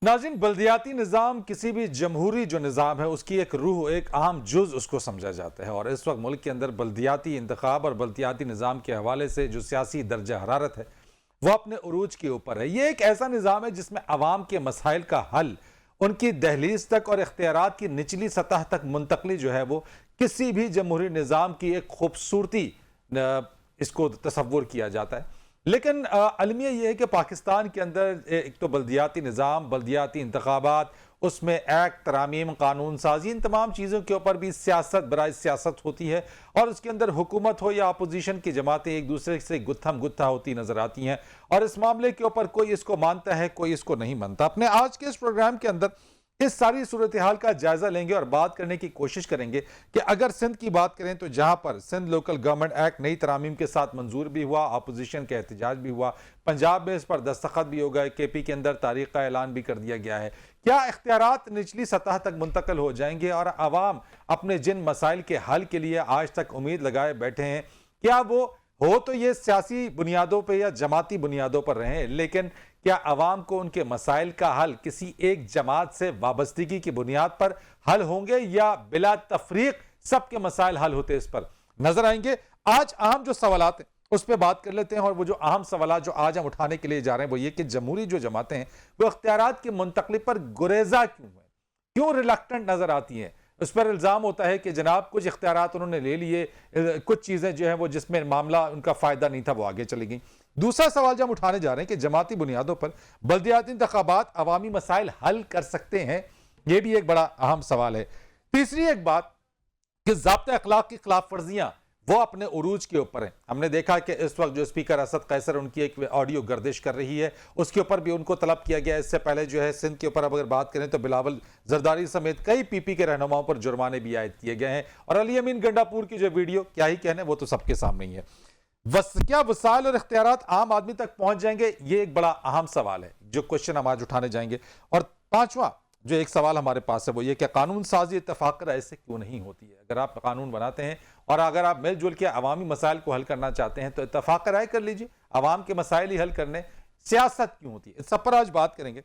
ناظرین، بلدیاتی نظام کسی بھی جمہوری جو نظام ہے اس کی ایک روح، ایک اہم جز اس کو سمجھا جاتا ہے، اور اس وقت ملک کے اندر بلدیاتی انتخاب اور بلدیاتی نظام کے حوالے سے جو سیاسی درجہ حرارت ہے وہ اپنے عروج کے اوپر ہے۔ یہ ایک ایسا نظام ہے جس میں عوام کے مسائل کا حل ان کی دہلیز تک اور اختیارات کی نچلی سطح تک منتقلی جو ہے وہ کسی بھی جمہوری نظام کی ایک خوبصورتی اس کو تصور کیا جاتا ہے۔ لیکن المیہ یہ ہے کہ پاکستان کے اندر ایک تو بلدیاتی نظام، بلدیاتی انتخابات، اس میں ایکٹ، ترامیم، قانون سازی، ان تمام چیزوں کے اوپر بھی سیاست برائے سیاست ہوتی ہے، اور اس کے اندر حکومت ہو یا اپوزیشن کی جماعتیں ایک دوسرے سے گتھم گتھا ہوتی نظر آتی ہیں، اور اس معاملے کے اوپر کوئی اس کو مانتا ہے، کوئی اس کو نہیں مانتا۔ اپنے آج کے اس پروگرام کے اندر اس ساری صورتحال کا جائزہ لیں گے اور بات کرنے کی کوشش کریں گے کہ اگر سندھ کی بات کریں تو جہاں پر سندھ لوکل گورنمنٹ ایکٹ نئی ترامیم کے ساتھ منظور بھی ہوا، اپوزیشن کا احتجاج بھی ہوا، پنجاب میں اس پر دستخط بھی ہو گئے، کے پی کے اندر تاریخ کا اعلان بھی کر دیا گیا ہے، کیا اختیارات نچلی سطح تک منتقل ہو جائیں گے اور عوام اپنے جن مسائل کے حل کے لیے آج تک امید لگائے بیٹھے ہیں، کیا وہ ہو تو یہ سیاسی بنیادوں پہ یا جماعتی بنیادوں پر رہیں، لیکن کیا عوام کو ان کے مسائل کا حل کسی ایک جماعت سے وابستگی کی بنیاد پر حل ہوں گے یا بلا تفریق سب کے مسائل حل ہوتے اس پر نظر آئیں گے؟ آج اہم جو سوالات ہیں اس پہ بات کر لیتے ہیں، اور وہ جو اہم سوالات جو آج ہم اٹھانے کے لیے جا رہے ہیں وہ یہ کہ جمہوری جو جماعتیں ہیں وہ اختیارات کی منتقلی پر گریزہ کیوں ہیں، کیوں ریلکٹنٹ نظر آتی ہیں؟ اس پر الزام ہوتا ہے کہ جناب کچھ اختیارات انہوں نے لے لیے، کچھ چیزیں جو ہیں وہ جس میں معاملہ ان کا فائدہ نہیں تھا وہ آگے چلی گئیں۔ دوسرا سوال جو ہم اٹھانے جا رہے ہیں کہ جماعتی بنیادوں پر بلدیاتی انتخابات عوامی مسائل حل کر سکتے ہیں، یہ بھی ایک بڑا اہم سوال ہے۔ تیسری ایک بات کہ ضابطۂ اخلاق کی خلاف ورزیاں وہ اپنے عروج کے اوپر ہیں۔ ہم نے دیکھا کہ اس وقت جو اسپیکر اسد قیصر ان کی ایک آڈیو گردش کر رہی ہے، اس کے اوپر بھی ان کو طلب کیا گیا ہے۔ اس سے پہلے جو ہے سندھ کے اوپر اگر بات کریں تو بلاول زرداری سمیت کئی پی پی کے رہنماؤں پر جرمانے بھی عائد کیے گئے ہیں، اور علی امین گنڈا پور کی جو ویڈیو کیا ہی کہنے وہ تو سب کے سامنے ہی ہے۔ کیا وسائل اور اختیارات عام آدمی تک پہنچ جائیں گے؟ یہ ایک بڑا اہم سوال ہے جو کوشچن ہم آج اٹھانے جائیں گے۔ اور پانچواں جو ایک سوال ہمارے پاس ہے وہ یہ کہ قانون سازی اتفاق رائے سے کیوں نہیں ہوتی ہے؟ اگر آپ قانون بناتے ہیں اور اگر آپ مل جل کے عوامی مسائل کو حل کرنا چاہتے ہیں تو اتفاق رائے کر لیجئے، عوام کے مسائل ہی حل کرنے، سیاست کیوں ہوتی ہے؟ اس سب پر آج بات کریں گے۔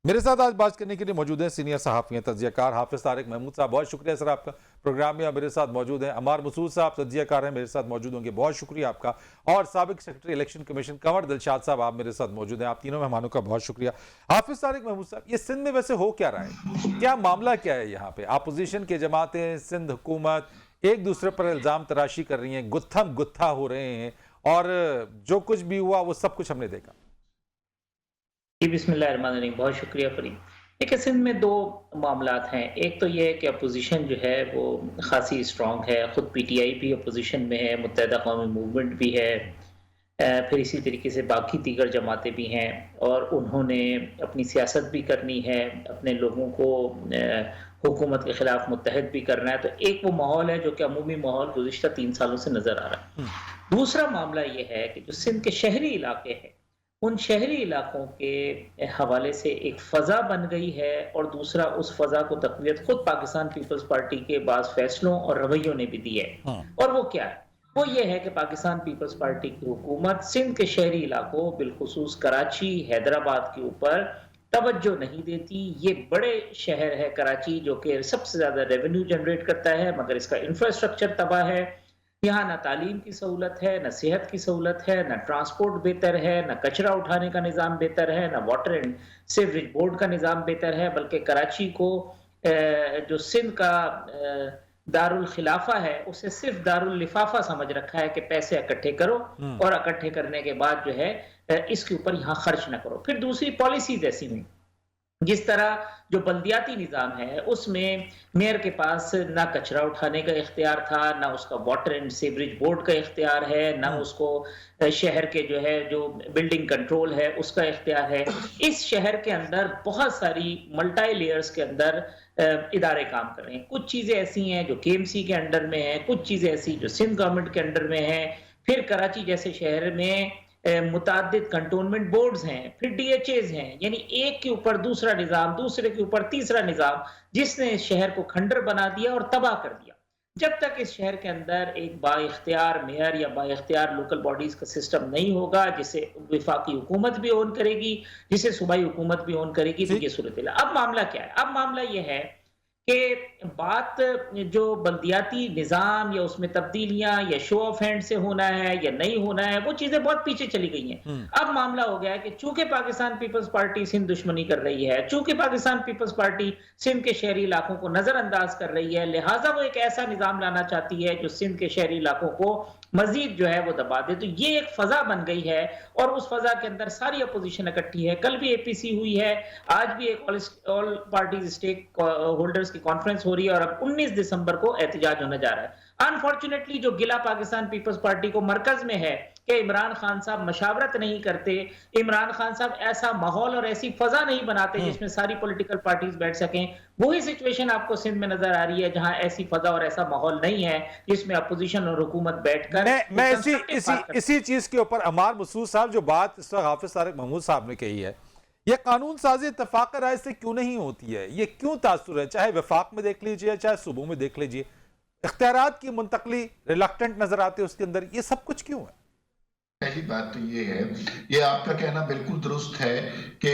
میرے ساتھ آج بات کرنے کے لیے موجود ہیں سینئر صحافی ہیں، تجزیہ کار حافظ طارق محمود صاحب، بہت شکریہ سر آپ کا پروگرام میں میرے ساتھ موجود ہیں۔ عمار مسعود صاحب تجزیہ کار ہیں، میرے ساتھ موجود ہوں گے، بہت شکریہ آپ کا۔ اور سابق سیکرٹری الیکشن کمیشن کنور دلشاد صاحب آپ میرے ساتھ موجود ہیں، آپ تینوں مہمانوں کا بہت شکریہ۔ حافظ طارق محمود صاحب، یہ سندھ میں ویسے ہو کیا رہا ہے؟ کیا معاملہ کیا ہے یہاں پہ؟ اپوزیشن کے جماعتیں، سندھ حکومت ایک دوسرے پر الزام تراشی کر رہی ہیں، گتھم گتھا ہو رہے ہیں، اور جو کچھ بھی ہوا وہ سب کچھ ہم نے دیکھا۔ بسم اللہ الرحمن الرحیم، بہت شکریہ فرید۔ ایک سندھ میں دو معاملات ہیں، ایک تو یہ ہے کہ اپوزیشن جو ہے وہ خاصی اسٹرانگ ہے، خود پی ٹی آئی بھی اپوزیشن میں ہے، متحدہ قومی موومنٹ بھی ہے، پھر اسی طریقے سے باقی دیگر جماعتیں بھی ہیں، اور انہوں نے اپنی سیاست بھی کرنی ہے، اپنے لوگوں کو حکومت کے خلاف متحد بھی کرنا ہے۔ تو ایک وہ ماحول ہے جو کہ عمومی ماحول گزشتہ 3 سالوں سے نظر آ رہا ہے۔ دوسرا معاملہ یہ ہے کہ جو سندھ کے شہری علاقے ہیں، ان شہری علاقوں کے حوالے سے ایک فضا بن گئی ہے، اور دوسرا اس فضا کو تقویت خود پاکستان پیپلز پارٹی کے بعض فیصلوں اور رویوں نے بھی دی ہے۔ اور وہ کیا ہے؟ وہ یہ ہے کہ پاکستان پیپلز پارٹی کی حکومت سندھ کے شہری علاقوں بالخصوص کراچی، حیدرآباد کے اوپر توجہ نہیں دیتی۔ یہ بڑے شہر ہے کراچی، جو کہ سب سے زیادہ ریونیو جنریٹ کرتا ہے، مگر اس کا انفراسٹرکچر تباہ ہے۔ یہاں نہ تعلیم کی سہولت ہے، نہ صحت کی سہولت ہے، نہ ٹرانسپورٹ بہتر ہے، نہ کچرا اٹھانے کا نظام بہتر ہے، نہ واٹر اینڈ سیوریج بورڈ کا نظام بہتر ہے، بلکہ کراچی کو جو سندھ کا دارالخلافہ ہے اسے صرف داراللفافہ سمجھ رکھا ہے کہ پیسے اکٹھے کرو اور اکٹھے کرنے کے بعد جو ہے اس کے اوپر یہاں خرچ نہ کرو۔ پھر دوسری پالیسیز ایسی ہوئی، جس طرح جو بلدیاتی نظام ہے اس میں میئر کے پاس نہ کچرا اٹھانے کا اختیار تھا، نہ اس کا واٹر اینڈ سیوریج بورڈ کا اختیار ہے، نہ اس کو شہر کے جو ہے جو بلڈنگ کنٹرول ہے اس کا اختیار ہے۔ اس شہر کے اندر بہت ساری ملٹائی لیئرز کے اندر ادارے کام کر رہے ہیں۔ کچھ چیزیں ایسی ہیں جو کے ایم سی کے انڈر میں ہیں، کچھ چیزیں ایسی جو سندھ گورنمنٹ کے انڈر میں ہیں، پھر کراچی جیسے شہر میں متعدد کنٹونمنٹ بورڈز ہیں، پھر ڈی ایچ ایز ہیں، یعنی ایک کے اوپر دوسرا نظام، دوسرے کے اوپر تیسرا نظام، جس نے اس شہر کو کھنڈر بنا دیا اور تباہ کر دیا۔ جب تک اس شہر کے اندر ایک با اختیار میئر یا با اختیار لوکل باڈیز کا سسٹم نہیں ہوگا جسے وفاقی حکومت بھی اون کرے گی، جسے صوبائی حکومت بھی اون کرے گی، تو ٹھیک یہ صورتحال ہے۔ اب معاملہ کیا ہے؟ اب معاملہ یہ ہے کہ بات جو بلدیاتی نظام یا اس میں تبدیلیاں یا شو آف ہینڈ سے ہونا ہے یا نہیں ہونا ہے، وہ چیزیں بہت پیچھے چلی گئی ہیں۔ اب معاملہ ہو گیا ہے کہ چونکہ پاکستان پیپلز پارٹی سندھ دشمنی کر رہی ہے، چونکہ پاکستان پیپلز پارٹی سندھ کے شہری علاقوں کو نظر انداز کر رہی ہے، لہٰذا وہ ایک ایسا نظام لانا چاہتی ہے جو سندھ کے شہری علاقوں کو مزید جو ہے وہ دبا دے۔ تو یہ ایک فضا بن گئی ہے اور اس فضا کے اندر ساری اپوزیشن اکٹھی ہے۔ کل بھی اے پی سی ہوئی ہے، آج بھی ایک آل پارٹیز اسٹیک ہولڈرز کی کانفرنس ہو رہی ہے اور اب 19 دسمبر کو احتجاج ہونے جا رہا ہے۔ انفارچونیٹلی جو گلہ پاکستان پیپلز پارٹی کو مرکز میں ہے کہ عمران خان صاحب مشاورت نہیں کرتے، عمران خان صاحب ایسا ماحول اور ایسی فضا نہیں بناتے جس میں ساری پولیٹیکل پارٹیز بیٹھ سکیں، وہی سچویشن آپ کو سندھ میں نظر آ رہی ہے جہاں ایسی فضا اور ایسا ماحول نہیں ہے جس میں اپوزیشن اور حکومت بیٹھ کر میں اسی چیز کے اوپر عمار مسعود صاحب جو بات اس وقت حافظ طارق محمود صاحب نے کہی ہے، یہ قانون سازی اتفاق رائے سے کیوں نہیں ہوتی ہے؟ یہ کیوں تاثر ہے؟ چاہے وفاق میں دیکھ لیجئے چاہے صوبوں میں دیکھ لیجئے، اختیارات کی منتقلی ریلکٹنٹ نظر آتے اس کے اندر، یہ سب کچھ کیوں ہے؟ پہلی بات تو یہ ہے، یہ آپ کا کہنا بالکل درست ہے کہ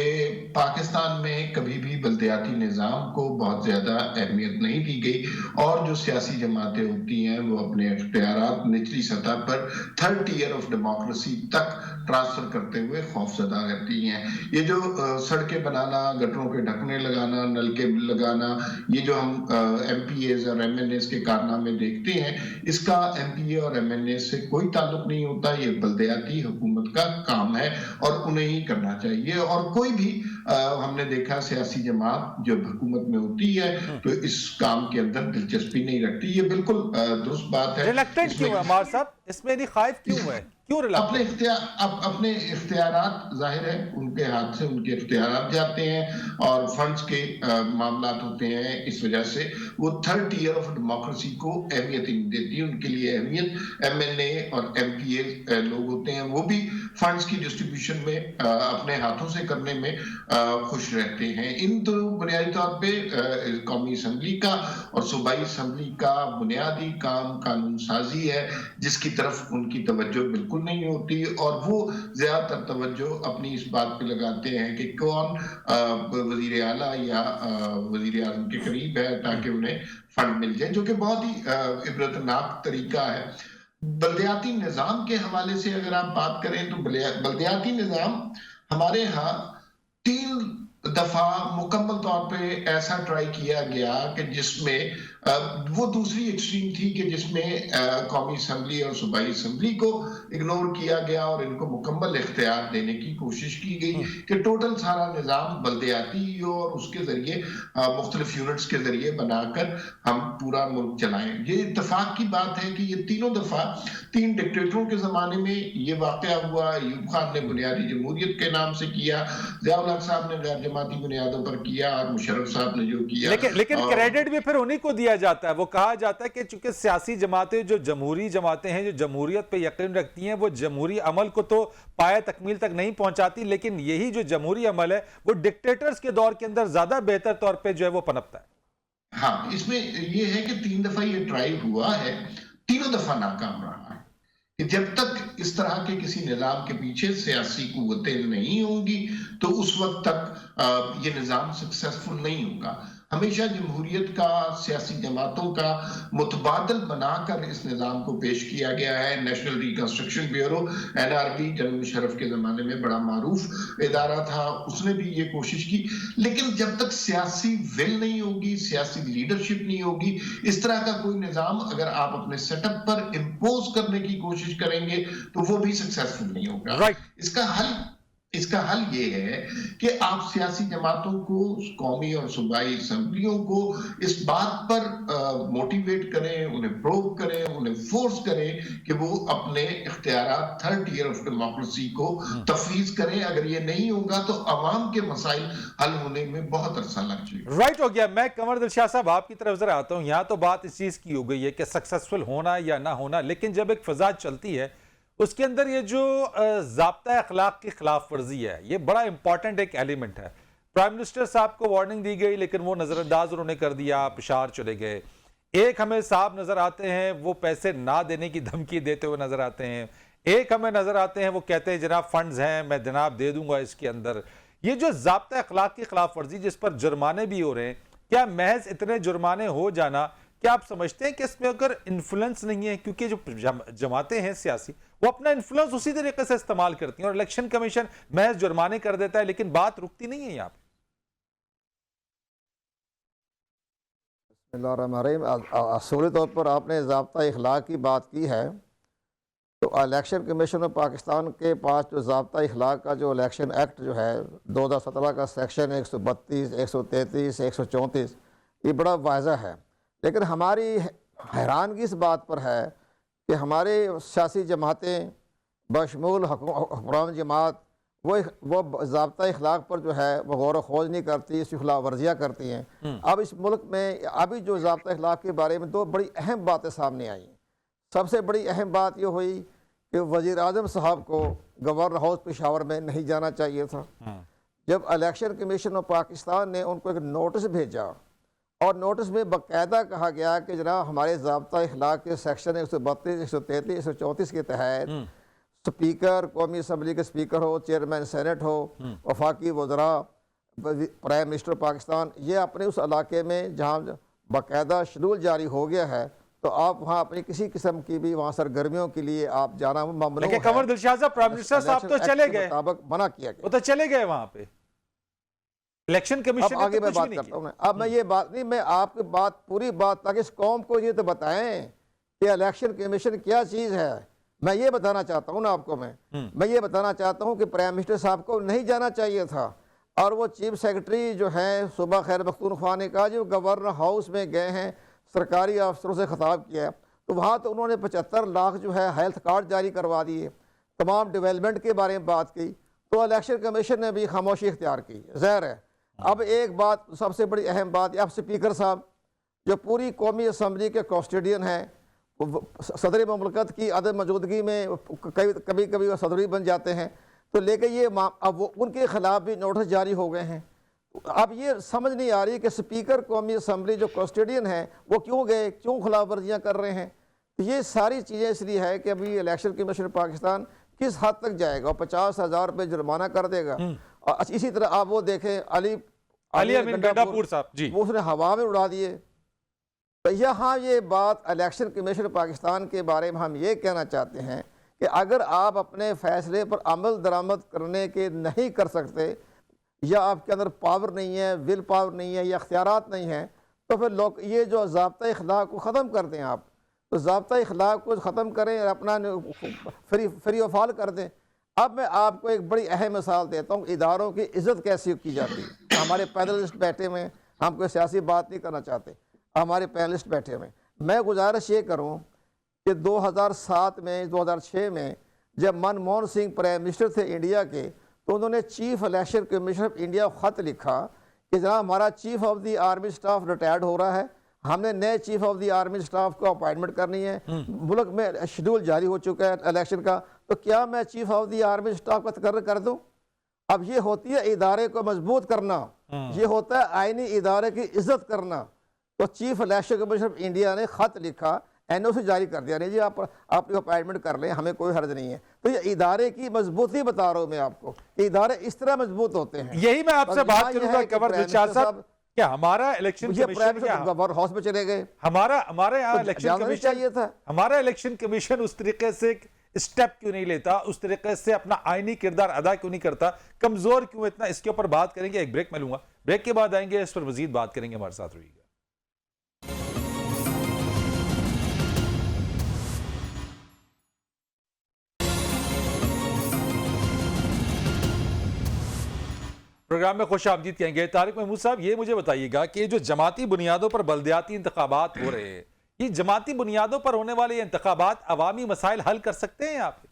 پاکستان میں کبھی بھی بلدیاتی نظام کو بہت زیادہ اہمیت نہیں دی گئی اور جو سیاسی جماعتیں ہوتی ہیں وہ اپنے اختیارات نچلی سطح پر تھرڈ ٹیئر آف ڈیموکریسی تک ٹرانسفر کرتے ہوئے خوف زدہ رہتی ہیں۔ یہ جو سڑکیں بنانا، گٹروں کے ڈھکنے لگانا، نلکے لگانا، یہ جو ہم ایم پی ایز اور ایم این ایز کے کارنامے دیکھتے ہیں، اس کا ایم پی اے اور ایم این اے سے کوئی تعلق نہیں ہوتا۔ یہ بلدیاتی حکومت کا کام ہے اور انہیں ہی کرنا چاہیے، اور کوئی بھی ہم نے دیکھا سیاسی جماعت جو حکومت میں ہوتی ہے تو اس کام کے اندر دلچسپی نہیں رکھتی۔ یہ بالکل درست بات ہے۔ ریلکٹنٹ کیوں ہے عمار صاحب؟ اس میں نہیں خائف کیوں ہے؟ کیوں اپنے اختیارات ظاہر ہے ان کے ہاتھ سے ان کے اختیارات جاتے ہیں اور فنڈز کے معاملات ہوتے ہیں، اس وجہ سے وہ تھرڈ ٹیئر آف ڈیموکریسی کو اہمیت نہیں دیتی۔ ان کے لیے اہمیت ایم این اے اور ایم پی اے لوگ ہوتے ہیں، وہ بھی فنڈز کی ڈسٹریبیوشن میں اپنے ہاتھوں سے کرنے میں خوش رہتے ہیں۔ ان تو بنیادی طور پہ قومی اسمبلی کا اور صوبائی اسمبلی کا بنیادی کام قانون سازی ہے، جس کی طرف ان کی توجہ بالکل نہیں ہوتی، اور وہ زیادہ تر توجہ اپنی اس بات پہ لگاتے ہیں کہ کون وزیر اعلیٰ یا وزیر اعظم کے قریب ہے تاکہ انہیں فنڈ مل جائے، جو کہ بہت ہی عبرتناک طریقہ ہے۔ بلدیاتی نظام کے حوالے سے اگر آپ بات کریں تو بلدیاتی نظام ہمارے ہاں 3 دفعہ مکمل طور پہ ایسا ٹرائی کیا گیا کہ جس میں وہ دوسری ایکسٹریم تھی کہ جس میں قومی اسمبلی اور صوبائی اسمبلی کو اگنور کیا گیا اور ان کو مکمل اختیار دینے کی کوشش کی گئی کہ ٹوٹل سارا نظام بلدیاتی اور اس کے ذریعے مختلف یونٹس کے ذریعے بنا کر ہم پورا ملک چلائیں۔ یہ اتفاق کی بات ہے کہ یہ تینوں دفعہ 3 ڈکٹیٹروں کے زمانے میں یہ واقعہ ہوا۔ ایوب خان نے بنیادی جمہوریت کے نام سے کیا، ضیاء الحق صاحب نے غیر جماعتی بنیادوں پر کیا، اور مشرف صاحب نے جو کیا، لیکن کریڈٹ بھی پھر انہی کو دیا جاتا ہے۔ وہ کہا جاتا ہے کہ چونکہ سیاسی جماعتیں جو جمہوری جماعتیں ہیں جو جمہوریت پہ یقین رکھتی ہیں، وہ جمہوری عمل کو تو پایہ تکمیل تک نہیں پہنچاتی، لیکن یہی جو جمہوری عمل ہے وہ ڈکٹیٹرز کے دور کے اندر زیادہ بہتر طور پہ جو ہے وہ پنپتا ہے۔ ہاں، اس میں یہ ہے کہ 3 دفعہ یہ ٹرائی ہوا ہے، تینوں دفعہ ناکام رہا ہے کہ جب تک اس طرح کے کسی نظام کے پیچھے سیاسی قوتیں نہیں ہوں گی تو اس وقت تک یہ نظام سکسیسفل نہیں ہوگا۔ ہمیشہ جمہوریت کا، سیاسی جماعتوں کا متبادل بنا کر اس نظام کو پیش کیا گیا ہے۔ National reconstruction bureau NRB general Musharraf کے زمانے میں بڑا معروف ادارہ تھا، اس نے بھی یہ کوشش کی، لیکن جب تک سیاسی ول نہیں ہوگی، سیاسی لیڈرشپ نہیں ہوگی، اس طرح کا کوئی نظام اگر آپ اپنے سیٹ اپ پر امپوز کرنے کی کوشش کریں گے تو وہ بھی سکسیسفل نہیں ہوگا۔ اس کا حل یہ ہے کہ آپ سیاسی جماعتوں کو، قومی اور صوبائی اسمبلیوں کو اس بات پر موٹیویٹ کریں، انہیں پروو کریں، انہیں فورس کریں کہ وہ اپنے اختیارات تھرڈ ٹیئر آف ڈیموکریسی کو تفویض کریں۔ اگر یہ نہیں ہوگا تو عوام کے مسائل حل ہونے میں بہت عرصہ لگ جائے گا۔ رائٹ ہو گیا۔ میں قمر دلشاہ صاحب آپ کی طرف ذرا آتا ہوں۔ یہاں تو بات اس چیز کی ہو گئی ہے کہ سکسیسفل ہونا یا نہ ہونا، لیکن جب ایک فضا چلتی ہے اس کے اندر یہ جو ضابطہ اخلاق کی خلاف ورزی ہے، یہ بڑا امپورٹنٹ ایک ایلیمنٹ ہے۔ پرائم منسٹر صاحب کو وارننگ دی گئی لیکن وہ نظر انداز انہوں نے کر دیا، پشاور چلے گئے۔ ایک ہمیں صاحب نظر آتے ہیں وہ پیسے نہ دینے کی دھمکی دیتے ہوئے نظر آتے ہیں، ایک ہمیں نظر آتے ہیں وہ کہتے ہیں جناب فنڈز ہیں میں جناب دے دوں گا اس کے اندر. یہ جو ضابطہ اخلاق کی خلاف ورزی جس پر جرمانے بھی ہو رہے ہیں، کیا محض اتنے جرمانے ہو جانا، کیا آپ سمجھتے ہیں کہ اس میں اگر انفلوئنس نہیں ہے؟ کیونکہ جو جماعتیں ہیں سیاسی وہ اپنا انفلوئنس اسی طریقے سے استعمال کرتی ہیں، اور الیکشن کمیشن محض جرمانے کر دیتا ہے لیکن بات رکتی نہیں ہے یہاں پہ. بسم اللہ الرحمن الرحیم. اصولی طور پر آپ نے ضابطہ اخلاق کی بات کی ہے، تو الیکشن کمیشن آف پاکستان کے پاس جو ضابطہ اخلاق کا جو الیکشن ایکٹ جو ہے 2017 کا سیکشن 132 133 134 یہ بڑا واضح ہے. لیکن ہماری حیرانگی اس بات پر ہے کہ ہمارے سیاسی جماعتیں بشمول حکمران جماعت وہ ضابطہ اخلاق پر جو ہے وہ غور و خوض نہیں کرتی، اس کی خلاف ورزیاں کرتی ہیں. اب اس ملک میں ابھی جو ضابطہ اخلاق کے بارے میں دو بڑی اہم باتیں سامنے آئیں. سب سے بڑی اہم بات یہ ہوئی کہ وزیر اعظم صاحب کو گورنر ہاؤس پشاور میں نہیں جانا چاہیے تھا. جب الیکشن کمیشن آف پاکستان نے ان کو ایک نوٹس بھیجا اور نوٹس میں باقاعدہ کہا گیا کہ جناب ہمارے ضابطہ اخلاق کے سیکشن 132 133 134 کے تحت سپیکر، قومی اسمبلی کے سپیکر ہو، چیئرمین سینٹ ہو، وفاقی وزراء، پرائم منسٹر پاکستان، یہ اپنے اس علاقے میں جہاں باقاعدہ شیڈول جاری ہو گیا ہے تو آپ وہاں اپنی کسی قسم کی بھی وہاں سرگرمیوں کے لیے آپ جانا ممنوع ہے. لیکن قمر دلشاد صاحب پرائم منسٹر صاحب تو چلے گئے، مطابق منع کیا گیا. وہ تو چلے گئے وہاں پہ. الیکشن کمیشن اب آگے میں بات کرتا ہوں. اب میں یہ بات نہیں، میں آپ کی بات پوری بات تاکہ اس قوم کو یہ تو بتائیں کہ الیکشن کمیشن کیا چیز ہے. میں یہ بتانا چاہتا ہوں نا آپ کو، میں یہ بتانا چاہتا ہوں کہ پرائم منسٹر صاحب کو نہیں جانا چاہیے تھا. اور وہ چیف سیکرٹری جو ہیں صوبہ خیر مختونخوا نے کہا جو گورنر ہاؤس میں گئے ہیں سرکاری افسروں سے خطاب کیا ہے، تو وہاں تو انہوں نے 75 لاکھ جو ہے ہیلتھ کارڈ جاری کروا دیے، تمام ڈیولپمنٹ کے بارے میں بات کی. تو الیکشن کمیشن نے بھی خاموشی اختیار کی، ظاہر ہے. اب ایک بات سب سے بڑی اہم بات، اب سپیکر صاحب جو پوری قومی اسمبلی کے کسٹوڈین ہیں، صدر مملکت کی عدم موجودگی میں کبھی کبھی وہ صدر بھی بن جاتے ہیں، تو لے کے یہ اب وہ ان کے خلاف بھی نوٹس جاری ہو گئے ہیں. اب یہ سمجھ نہیں آ رہی کہ سپیکر قومی اسمبلی جو کسٹوڈین ہیں وہ کیوں گئے، کیوں خلاف ورزیاں کر رہے ہیں. یہ ساری چیزیں اس لیے ہے کہ ابھی الیکشن کمیشن پاکستان کس حد تک جائے گا، 50,000 روپے جرمانہ کر دے گا. اسی طرح آپ وہ دیکھیں علی امین گنڈا پور صاحب جی، وہ اس نے ہوا میں اڑا دیے. تو یہاں یہ بات الیکشن کمیشن پاکستان کے بارے میں ہم یہ کہنا چاہتے ہیں کہ اگر آپ اپنے فیصلے پر عمل درآمد کرنے کے نہیں کر سکتے، یا آپ کے اندر پاور نہیں ہے، ول پاور نہیں ہے، یا اختیارات نہیں ہیں، تو پھر لوگ یہ جو ضابطہ اخلاق کو ختم کر دیں. آپ تو ضابطہ اخلاق کو ختم کریں اور اپنا فری و فعال کر دیں. اب میں آپ کو ایک بڑی اہم مثال دیتا ہوں اداروں کی عزت کیسی کی جاتی ہے. ہمارے پینلسٹ بیٹھے ہوئے، ہم کوئی سیاسی بات نہیں کرنا چاہتے، ہمارے پینلسٹ بیٹھے ہوئے. میں گزارش یہ کروں کہ 2007 میں 2006 میں جب منموہن سنگھ پرائم منسٹر تھے انڈیا کے، تو انہوں نے chief election commission of India کو خط لکھا کہ جناب ہمارا chief of the army staff retired ہو رہا ہے، ہم نے نئے chief of the army staff کو اپائنٹمنٹ کرنی ہے، ملک میں شیڈول جاری ہو چکا ہے الیکشن کا، تو کیا میں chief of the army staff کا تقرر کر دوں؟ اب یہ ہوتی ہے ادارے کو مضبوط کرنا، یہ ہوتا ہے آئینی ادارے کی عزت کرنا. تو chief election commission of India نے خط لکھا، این او سی جاری کر دیا، نہیں جی آپ اپائنٹمنٹ کر لیں، ہمیں کوئی حرج نہیں ہے. تو یہ ادارے کی مضبوطی بتا رہا ہوں میں آپ کو کہ ادارے اس طرح مضبوط ہوتے ہیں. یہی میں آپ سے بات کروں گا قمر دلشاد صاحب، کیا ہمارا الیکشن کمیشن گورنر ہاؤس میں چلے گئے، ہمارے یہاں الیکشن کمیشن چاہیے تھا، ہمارا الیکشن کمیشن اس طریقے سے اسٹیپ کیوں نہیں لیتا، اس طریقے سے اپنا آئینی کردار ادا کیوں نہیں کرتا، کمزور کیوں اتنا؟ اس کے اوپر بات کریں گے، ایک بریک میں لوں گا، بریک کے بعد آئیں گے، اس پر مزید بات کریں گے. ہمارے ساتھ رہیے گا. پروگرام میں خوش آمدید کہیں گے. طارق محمود صاحب یہ مجھے بتائیے گا کہ جو جماعتی بنیادوں پر بلدیاتی انتخابات ہو رہے ہیں، یہ جماعتی بنیادوں پر ہونے والے انتخابات عوامی مسائل حل کر سکتے ہیں آپ؟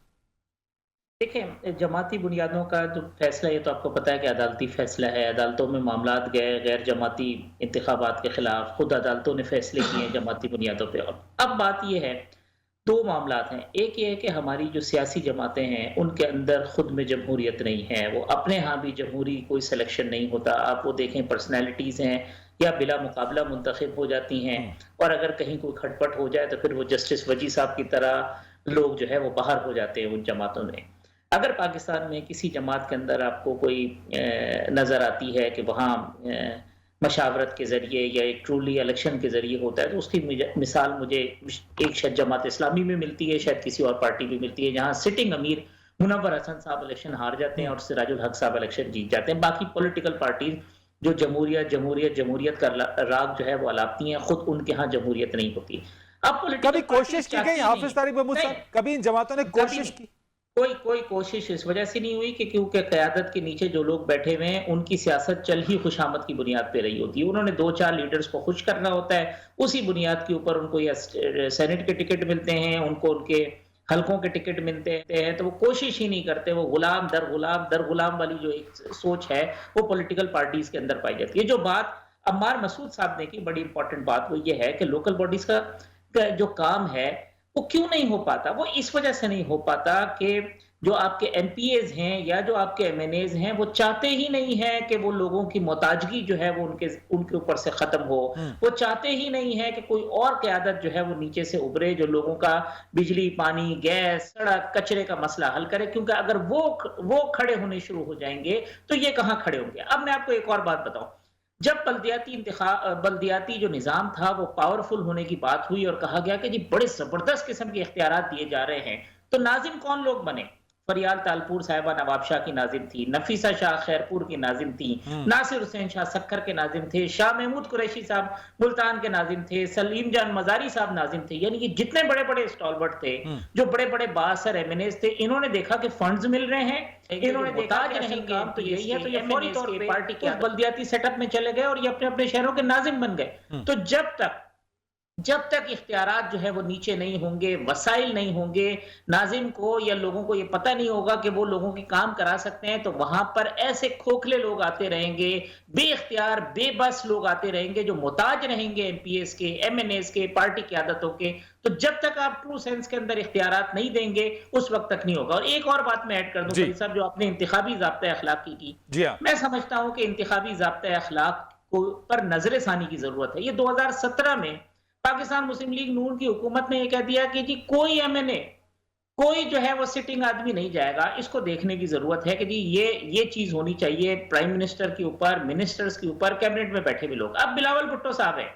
دیکھیں، جماعتی بنیادوں کا جو فیصلہ یہ تو آپ کو پتہ ہے کہ عدالتی فیصلہ ہے. عدالتوں میں معاملات گئے غیر جماعتی انتخابات کے خلاف، خود عدالتوں نے فیصلے کیے ہیں جماعتی بنیادوں پہ. اور اب بات یہ ہے، دو معاملات ہیں. ایک یہ ہے کہ ہماری جو سیاسی جماعتیں ہیں ان کے اندر خود میں جمہوریت نہیں ہے، وہ اپنے ہاں بھی جمہوری کوئی سلیکشن نہیں ہوتا. آپ وہ دیکھیں پرسنالٹیز ہیں یا بلا مقابلہ منتخب ہو جاتی ہیں، اور اگر کہیں کوئی کھٹپٹ ہو جائے تو پھر وہ جسٹس وجی صاحب کی طرح لوگ جو ہے وہ باہر ہو جاتے ہیں ان جماعتوں میں۔ اگر پاکستان میں کسی جماعت کے اندر آپ کو کوئی نظر آتی ہے کہ وہاں مشاورت کے ذریعے یا ایک ٹرولی الیکشن کے ذریعے ہوتا ہے، تو اس کی مثال مجھے ایک شاید جماعت اسلامی میں ملتی ہے، شاید کسی اور پارٹی میں ملتی ہے، جہاں سٹنگ امیر منور حسن صاحب الیکشن ہار جاتے ہیں اور سراج الحق صاحب الیکشن جیت جاتے ہیں۔ باقی پولیٹیکل پارٹیز جو جمہوریت کا راگ جو ہے وہ الاپتی ہیں، خود ان کے ہاں جمہوریت نہیں ہوتی۔ اب کبھی کوشش کی گئی حافظ طارق محمود صاحب، کبھی ان جماعتوں نے کوشش کی؟ کوئی کوشش اس وجہ سے نہیں ہوئی کہ کیونکہ قیادت کے نیچے جو لوگ بیٹھے ہوئے ہیں ان کی سیاست چل ہی خوشامد کی بنیاد پہ رہی ہوتی ہے۔ انہوں نے 2-4 لیڈرز کو خوش کرنا ہوتا ہے، اسی بنیاد کے اوپر ان کو یا سینٹ کے ٹکٹ ملتے ہیں، ان کو ان کے حلقوں کے ٹکٹ ملتے ہیں، تو وہ کوشش ہی نہیں کرتے۔ وہ غلام در غلام والی جو ایک سوچ ہے وہ پولیٹیکل پارٹیز کے اندر پائی جاتی ہے۔ جو بات عمار مسعود صاحب نے کی، بڑی امپورٹنٹ بات وہ یہ ہے کہ لوکل باڈیز کا جو کام ہے وہ کیوں نہیں ہو پاتا؟ وہ اس وجہ سے نہیں ہو پاتا کہ جو آپ کے ایم پی ایز ہیں یا جو آپ کے ایم این ایز ہیں وہ چاہتے ہی نہیں ہیں کہ وہ لوگوں کی محتاجگی جو ہے وہ ان کے اوپر سے ختم ہو۔ وہ چاہتے ہی نہیں ہے کہ کوئی اور قیادت جو ہے وہ نیچے سے ابھرے جو لوگوں کا بجلی، پانی، گیس، سڑک، کچرے کا مسئلہ حل کرے، کیونکہ اگر وہ کھڑے ہونے شروع ہو جائیں گے تو یہ کہاں کھڑے ہوں گے؟ اب میں آپ کو ایک اور بات بتاؤں، جب بلدیاتی جو نظام تھا وہ پاورفل ہونے کی بات ہوئی اور کہا گیا کہ جی بڑے زبردست قسم کے اختیارات دیے جا رہے ہیں، تو ناظم کون لوگ بنے؟ فریال تالپور صاحبہ نواب شاہ کی ناظم تھی، نفیسہ شاہ خیرپور کی ناظم تھی، ناصر حسین شاہ سکھر کے ناظم تھے، شاہ محمود قریشی صاحب ملتان کے ناظم تھے، سلیم جان مزاری صاحب ناظم تھے۔ یعنی کہ جتنے بڑے بڑے اسٹالورٹ تھے، جو بڑے بڑے بااثر ایم این ایز تھے، انہوں نے دیکھا کہ فنڈز مل رہے ہیں، انہوں نے دیکھا کہ اصل کام تو یہی ہے، تو یہ فوری طور پہ پارٹی کے بلدیاتی سیٹ اپ میں چلے گئے اور یہ اپنے اپنے شہروں کے ناظم بن گئے۔ تو جب تک اختیارات جو ہے وہ نیچے نہیں ہوں گے، وسائل نہیں ہوں گے، ناظم کو یا لوگوں کو یہ پتہ نہیں ہوگا کہ وہ لوگوں کی کام کرا سکتے ہیں، تو وہاں پر ایسے کھوکھلے لوگ آتے رہیں گے، بے اختیار بے بس لوگ آتے رہیں گے جو محتاج رہیں گے ایم پی ایس کے، ایم این ایس کے، پارٹی قیادتوں کے۔ تو جب تک آپ ٹرو سینس کے اندر اختیارات نہیں دیں گے اس وقت تک نہیں ہوگا۔ اور ایک اور بات میں ایڈ کر دوں صاحب، جو آپ نے انتخابی ضابطۂ اخلاق کی، میں سمجھتا ہوں کہ انتخابی ضابطۂ اخلاق پر نظر ثانی کی ضرورت ہے۔ یہ 2017 میں پاکستان مسلم لیگ نون کی حکومت نے یہ کہہ دیا کہ جی کوئی ایم این اے، کوئی جو ہے وہ سٹنگ آدمی نہیں جائے گا۔ اس کو دیکھنے کی ضرورت ہے کہ جی یہ چیز ہونی چاہیے پرائم منسٹر کے اوپر، منسٹرز کے اوپر، کیبنٹ میں بیٹھے ہوئے لوگ۔ اب بلاول بھٹو صاحب ہیں،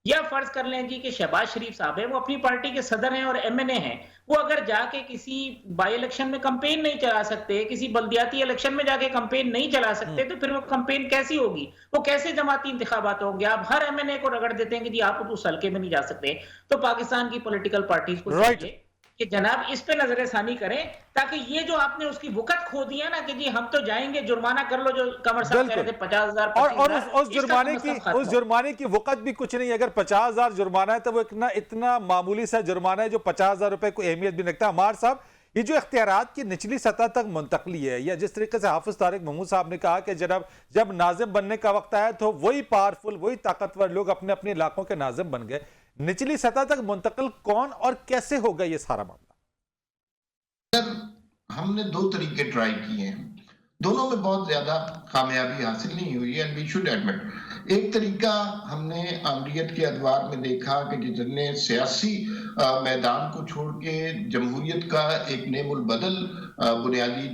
یا فرض کر لیں جی کہ شہباز شریف صاحب ہیں، وہ اپنی پارٹی کے صدر ہیں اور ایم این اے ہیں، وہ اگر جا کے کسی بائی الیکشن میں کمپین نہیں چلا سکتے، کسی بلدیاتی الیکشن میں جا کے کمپین نہیں چلا سکتے، تو پھر وہ کمپین کیسی ہوگی؟ وہ کیسے جماعتی انتخابات ہوں گے؟ آپ ہر ایم این اے کو رگڑ دیتے ہیں کہ جی آپ اس حلقے میں نہیں جا سکتے۔ تو پاکستان کی پولیٹیکل پارٹیز کو چاہیے کہ جناب اس پہ نظر ثانی کریں، تاکہ یہ جو آپ نے اس کی وقت کھو دیا نا کہ جی ہم تو جائیں گے، جرمانہ کر لو، جو قمر صاحب کہہ رہے تھے 50,000، اور اس جرمانے کی وقت بھی کچھ نہیں۔ اگر 50,000 جرمانہ ہے تو وہ اتنا معمولی سا جرمانہ ہے جو 50,000 روپے کو اہمیت بھی رکھتا ہے۔ عمار صاحب، یہ جو اختیارات کی نچلی سطح تک منتقلی ہے، یا جس طریقے سے حافظ طارق محمود صاحب نے کہا کہ جب ناظم بننے کا وقت آیا تو وہی پاورفل، وہی طاقتور لوگ اپنے اپنے علاقوں کے ناظم بن گئے، نچلی سطح تک منتقل کون اور کیسے ہوگا یہ سارا معاملہ؟ ہم نے 2 طریقے ٹرائی کیے ہیں، دونوں میں بہت زیادہ کامیابی حاصل نہیں ہوئی ہے، and we should admit۔ ایک طریقہ ہم نے عملیت کے ادوار میں دیکھا کہ جس نے سیاسی میدان کو چھوڑ کے جمہوریت کا ایک نیم البدل بنیادی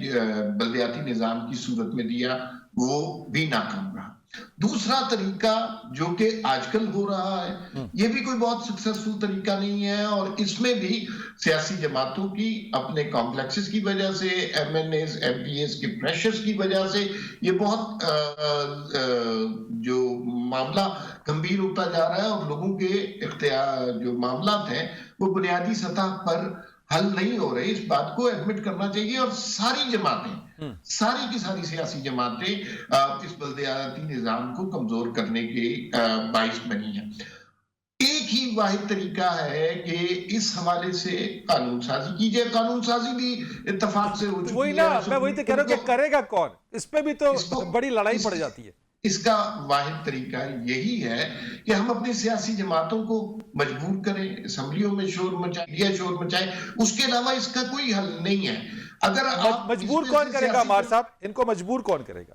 بلدیاتی نظام کی صورت میں دیا، وہ بھی ناکام رہا۔ دوسرا طریقہ جو کہ آج کل ہو رہا ہے، یہ بھی کوئی بہت سکسیسفل طریقہ نہیں ہے، اور اس میں بھی سیاسی جماعتوں کی اپنے کمپلیکسز کی وجہ سے، M N Es, M P Es کے پریشرز کی وجہ سے یہ بہت جو معاملہ گمبھیر ہوتا جا رہا ہے، اور لوگوں کے اختیار جو معاملات ہیں وہ بنیادی سطح پر حل نہیں ہو رہے۔ اس بات کو ایڈمٹ کرنا چاہیے، اور ساری جماعتیں، ساری کی ساری سیاسی جماعتیں اس بلدیاتی نظام کو کمزور کرنے کے باعث بنی ہیں۔ ایک ہی واحد طریقہ ہے کہ اس حوالے سے قانون سازی کی جائے۔ قانون سازی بھی اتفاق سے ہو چکی ہے۔ میں وہی تو کہہ رہا ہوں کہ کرے گا کون؟ اس پہ بھی تو بڑی لڑائی پڑ جاتی ہے۔ اس کا واحد طریقہ یہی ہے کہ ہم اپنی سیاسی جماعتوں کو مجبور کریں، اسمبلیوں میں شور مچائیں، اس کے علاوہ اس کا کوئی حل نہیں ہے۔ اگر مجبور کون کرے گا عمار صاحب؟ ان کو مجبور کون کرے گا؟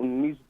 19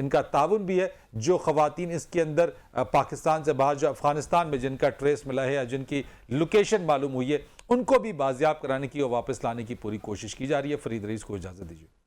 ان کا تعاون بھی ہے. جو خواتین اس کے اندر پاکستان سے باہر جو افغانستان میں جن کا ٹریس ملا ہے یا جن کی لوکیشن معلوم ہوئی ہے ان کو بھی بازیاب کرانے کی اور واپس لانے کی پوری کوشش کی جا رہی ہے. فرید رئیس کو اجازت دیجیے.